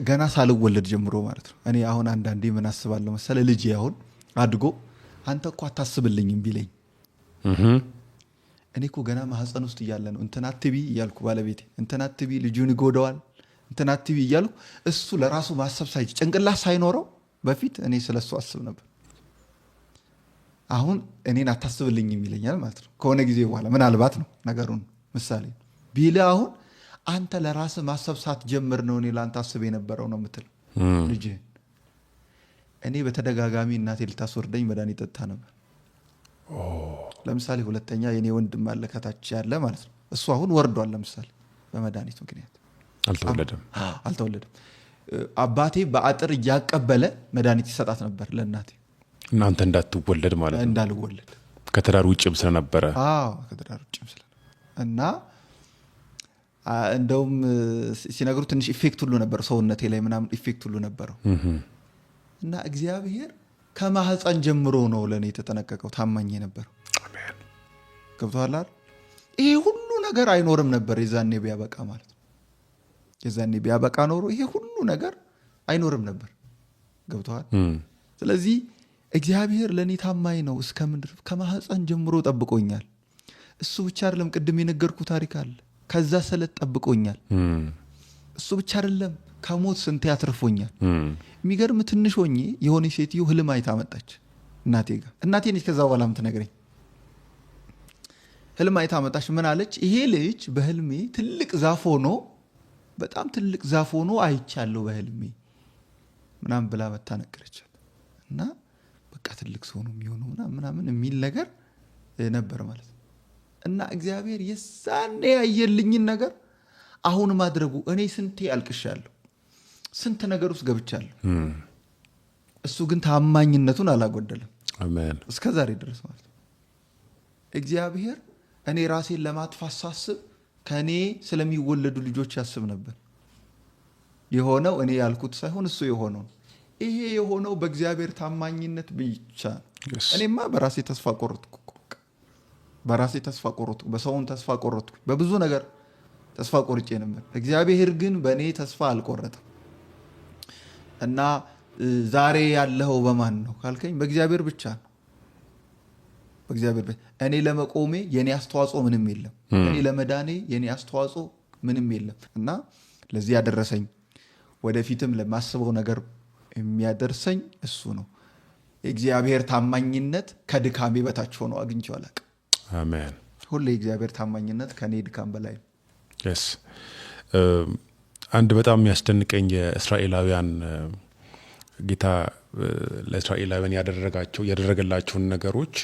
ገና ሳልወለድ ጀምሮ ማለት ነው። እኔ አሁን አንዳንዴ ምን አስባለሁ መሰለ ልጅ አሁን አድጎ አንተ እኮ አታስብልኝም ቢለኝ እኔ እኮ ገና ማህፀን ውስጥ እያለ ነው እንትና አትቢ እያልኩ ባለቤቴ እንትና አትቢ ልጁን ይጎዳዋል እንትና አትቢ እያልኩ እሱ ለራሱ ማሰብ ሳይችል ጭንቅላት ሳይኖረው በፊት እኔ ስለሱ አስብ ነበር። አሁን እኔን አታስብልኝም ይለኛል ማለት ነው። ከሆነ ጊዜ በኋላ ምናልባት ነው ነገሩን ምሳሌ ቢል አሁን አንተ ለራስ ማሰብ ሳትጀምር ነው እኔ ላንተ አስብ የነበረው ነው የምትል ልጅህን። እኔ በተደጋጋሚ እናቴ ልታስወርደኝ መድኃኒት ጠጥታ ነበር። ለምሳሌ ሁለተኛ የኔ ወንድም አለ ከታች ያለ ማለት ነው። እሱ አሁን ወርዷል ለምሳሌ በመድኃኒት ምክንያት አልተወለደም። አባቴ በአጥር እያቀበለ መድኃኒት ይሰጣት ነበር ለእናቴ እናንተ እንዳትወለድ ማለት ነው። እንዳልወለድ ከትዳር ውጭም ስለነበረ ከትዳር ውጭም እና እንደውም ሲነግሩ ትንሽ ኢፌክት ሁሉ ነበር ሰውነቴ ላይ ምናምን ኢፌክት ሁሉ ነበረው። እና እግዚአብሔር ከማህፀን ጀምሮ ነው ለኔ የተጠነቀቀው ታማኝ የነበረው። አሜን። ገብቶሃል አይደል? ይሄ ሁሉ ነገር አይኖርም ነበር የዛኔ ቢያበቃ ማለት ነው። የዛኔ ቢያበቃ ኖሮ ይሄ ሁሉ ነገር አይኖርም ነበር። ገብቶሃል? ስለዚህ እግዚአብሔር ለኔ ታማኝ ነው እስከምን ድረስ ከማህፀን ጀምሮ ጠብቆኛል። እሱ ብቻ አይደለም ቅድም የነገርኩ ታሪክ አለ ከዛ ሰለት ጠብቆኛል። እሱ ብቻ አይደለም ከሞት ስንት ያትርፎኛል። የሚገርም ትንሽ ሆኜ የሆነ ሴትዮ ህልም አይታ መጣች እናቴ ጋር። እናቴ ነች ከዛ በኋላ የምትነግረኝ። ህልም አይታ መጣች። ምን አለች? ይሄ ልጅ በህልሜ ትልቅ ዛፍ ሆኖ በጣም ትልቅ ዛፍ ሆኖ አይቻለሁ በህልሜ ምናምን ብላ መታ ነገረቻት። እና በቃ ትልቅ ሰው ነው የሚሆነው ምናምን የሚል ነገር ነበር ማለት ነው። እና እግዚአብሔር የዛኔ ያየልኝን ነገር አሁን ማድረጉ እኔ ስንቴ አልቅሻለሁ፣ ስንት ነገር ውስጥ ገብቻለሁ። እሱ ግን ታማኝነቱን አላጎደለም። አሜን። እስከ ዛሬ ድረስ ማለት ነው። እግዚአብሔር እኔ ራሴን ለማጥፋት ሳስብ ከኔ ስለሚወለዱ ልጆች ያስብ ነበር። የሆነው እኔ ያልኩት ሳይሆን እሱ የሆነው። ይሄ የሆነው በእግዚአብሔር ታማኝነት ብቻ ነው። እኔማ በራሴ ተስፋ ቆረጥኩ። በራሴ ተስፋ ቆረጥኩ፣ በሰውን ተስፋ ቆረጥኩ፣ በብዙ ነገር ተስፋ ቆርጬ ነበር። እግዚአብሔር ግን በእኔ ተስፋ አልቆረጠም። እና ዛሬ ያለኸው በማን ነው ካልከኝ በእግዚአብሔር ብቻ ነው። በእግዚአብሔር ብቻ። እኔ ለመቆሜ የኔ አስተዋጽኦ ምንም የለም። እኔ ለመዳኔ የኔ አስተዋጽኦ ምንም የለም። እና ለዚህ ያደረሰኝ ወደፊትም ለማስበው ነገር የሚያደርሰኝ እሱ ነው። የእግዚአብሔር ታማኝነት ከድካሜ በታች ሆኖ አግኝቼው አላውቅም። አሜን። ሁሌ የእግዚአብሔር ታማኝነት ከኔ ድካም በላይ ነው። yes አንድ በጣም የሚያስደንቀኝ የእስራኤላውያን ጌታ ለእስራኤላውያን ያደረገላቸውን ነገሮች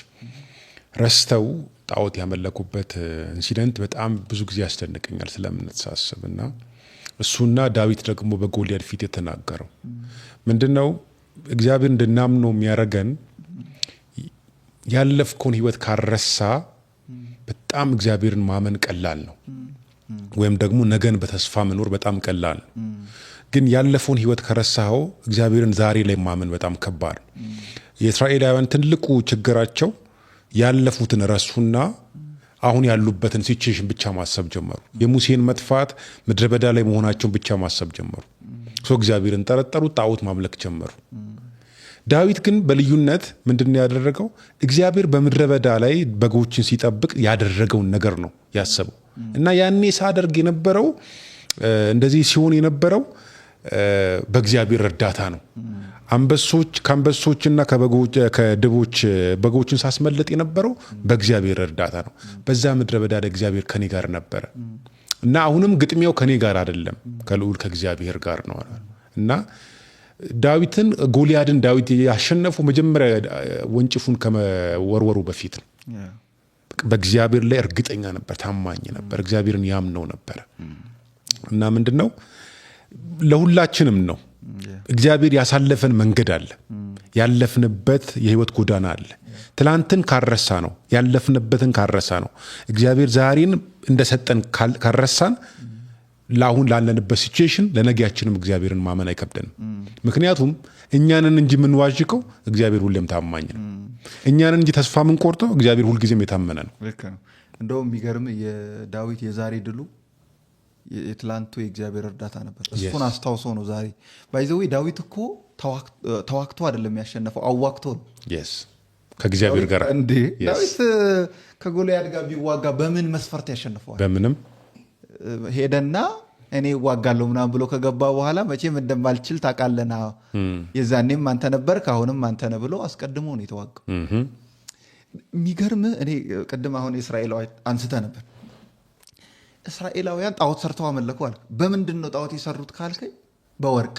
ረስተው ጣዖት ያመለኩበት ኢንሲደንት በጣም ብዙ ጊዜ ያስደንቀኛል ስለምንተሳሰብና እሱና ዳዊት ደግሞ በጎልያድ ፊት የተናገረው ምንድነው? እግዚአብሔር እንድናምነው የሚያረገን ያለፍከውን ህይወት ካረሳ በጣም እግዚአብሔርን ማመን ቀላል ነው። ወይም ደግሞ ነገን በተስፋ መኖር በጣም ቀላል ነው። ግን ያለፈውን ህይወት ከረሳኸው እግዚአብሔርን ዛሬ ላይ ማመን በጣም ከባድ ነው። የእስራኤላውያን ትልቁ ችግራቸው ያለፉትን ረሱና አሁን ያሉበትን ሲቹዌሽን ብቻ ማሰብ ጀመሩ። የሙሴን መጥፋት ምድረ በዳ ላይ መሆናቸውን ብቻ ማሰብ ጀመሩ። እግዚአብሔርን ጠረጠሩ፣ ጣዖት ማምለክ ጀመሩ። ዳዊት ግን በልዩነት ምንድነው ያደረገው? እግዚአብሔር በምድረ በዳ ላይ በጎችን ሲጠብቅ ያደረገውን ነገር ነው ያሰበው። እና ያኔ ሳደርግ የነበረው እንደዚህ ሲሆን የነበረው በእግዚአብሔር እርዳታ ነው። ከአንበሶችና ከድቦች በጎችን ሳስመለጥ የነበረው በእግዚአብሔር እርዳታ ነው። በዛ ምድረ በዳ ላይ እግዚአብሔር ከኔ ጋር ነበረ። እና አሁንም ግጥሚያው ከኔ ጋር አይደለም ከልዑል ከእግዚአብሔር ጋር ነው። እና ዳዊትን ጎልያድን ዳዊት ያሸነፈው መጀመሪያ ወንጭፉን ከመወርወሩ በፊት ነው። በእግዚአብሔር ላይ እርግጠኛ ነበር፣ ታማኝ ነበር፣ እግዚአብሔርን ያምነው ነበር። እና ምንድነው ለሁላችንም ነው እግዚአብሔር ያሳለፈን መንገድ አለ፣ ያለፍንበት የህይወት ጎዳና አለ። ትላንትን ካረሳ ነው ያለፍንበትን ካረሳ ነው እግዚአብሔር ዛሬን እንደሰጠን ካረሳን ለአሁን ላለንበት ሲቹዌሽን ለነገያችንም እግዚአብሔርን ማመን አይከብደንም። ምክንያቱም እኛንን እንጂ የምንዋዥቀው እግዚአብሔር ሁሌም ታማኝ ነው። እኛንን እንጂ ተስፋ የምንቆርጠው እግዚአብሔር ሁልጊዜም የታመነ ነው። ልክ ነው። እንደውም የሚገርም የዳዊት የዛሬ ድሉ የትላንቱ የእግዚአብሔር እርዳታ ነበር። እሱን አስታውሶ ነው ዛሬ ባይዘዌ ዳዊት እኮ ተዋክቶ አይደለም ያሸነፈው፣ አዋክቶ ነው። ከእግዚአብሔር ጋር እንዴ ዳዊት ከጎልያድ ጋር ቢዋጋ በምን መስፈርት ያሸንፈዋል? በምንም። ሄደና እኔ እዋጋለሁ ምናምን ብሎ ከገባ በኋላ መቼም እንደማልችል ታውቃለና የዛኔም አንተ ነበርክ አሁንም አንተ ነህ ብሎ አስቀድሞ ነው የተዋጋው። የሚገርምህ እኔ ቅድም አሁን የእስራኤላውያን አንስተ ነበር። እስራኤላውያን ጣዖት ሰርተው አመለኩ አልክ። በምንድን ነው ጣዖት የሰሩት ካልከኝ በወርቅ።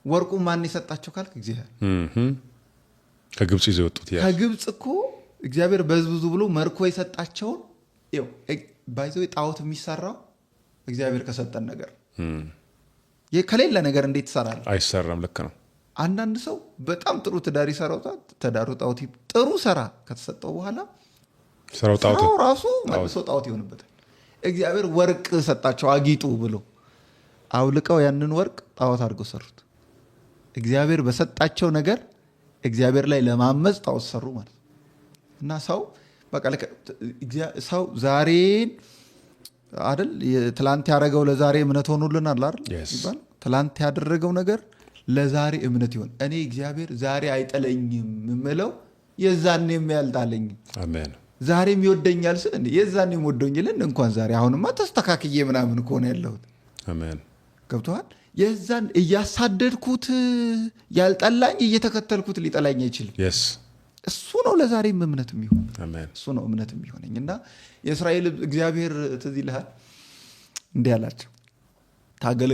ወርቁ ማን የሰጣቸው ካልክ እግዚአብሔር። ከግብፅ ይዘው ወጡት። ከግብፅ እኮ እግዚአብሔር በዝብዙ ብሎ መርኮ የሰጣቸውን ባይዘው ጣዖት የሚሰራው እግዚአብሔር ከሰጠን ነገር ከሌለ ነገር እንዴት ይሰራል? አይሰራም። ልክ ነው። አንዳንድ ሰው በጣም ጥሩ ትዳር ይሰራው ተዳሩ ጣዖት ጥሩ ሰራ ከተሰጠው በኋላ ሰራው ራሱ መልሶ ጣዖት ይሆንበታል። እግዚአብሔር ወርቅ ሰጣቸው አጊጡ ብሎ አውልቀው ያንን ወርቅ ጣዖት አድርገው ሰሩት። እግዚአብሔር በሰጣቸው ነገር እግዚአብሔር ላይ ለማመጽ ጣዖት ሰሩ ማለት ነው። እና ሰው ዛሬን አይደል ትላንት ያደረገው ለዛሬ እምነት ሆኖልናል አይደል ይባል። ትላንት ያደረገው ነገር ለዛሬ እምነት ይሆን። እኔ እግዚአብሔር ዛሬ አይጠለኝም የምለው የዛኔም ያልጣለኝ። አሜን። ዛሬም ይወደኛል ስል እንዴ የዛኔም ወዶኝልን እንኳን ዛሬ አሁንማ ተስተካክዬ ምናምን ከሆነ ያለሁት። አሜን። ገብቶሃል? የዛን እያሳደድኩት ያልጠላኝ እየተከተልኩት ሊጠላኝ አይችልም። እሱ ነው ለዛሬም እምነት የሚሆን። እሱ ነው እምነት የሚሆነኝ። እና የእስራኤል እግዚአብሔር ትዝ ይልሃል እንዲህ አላቸው ታገለ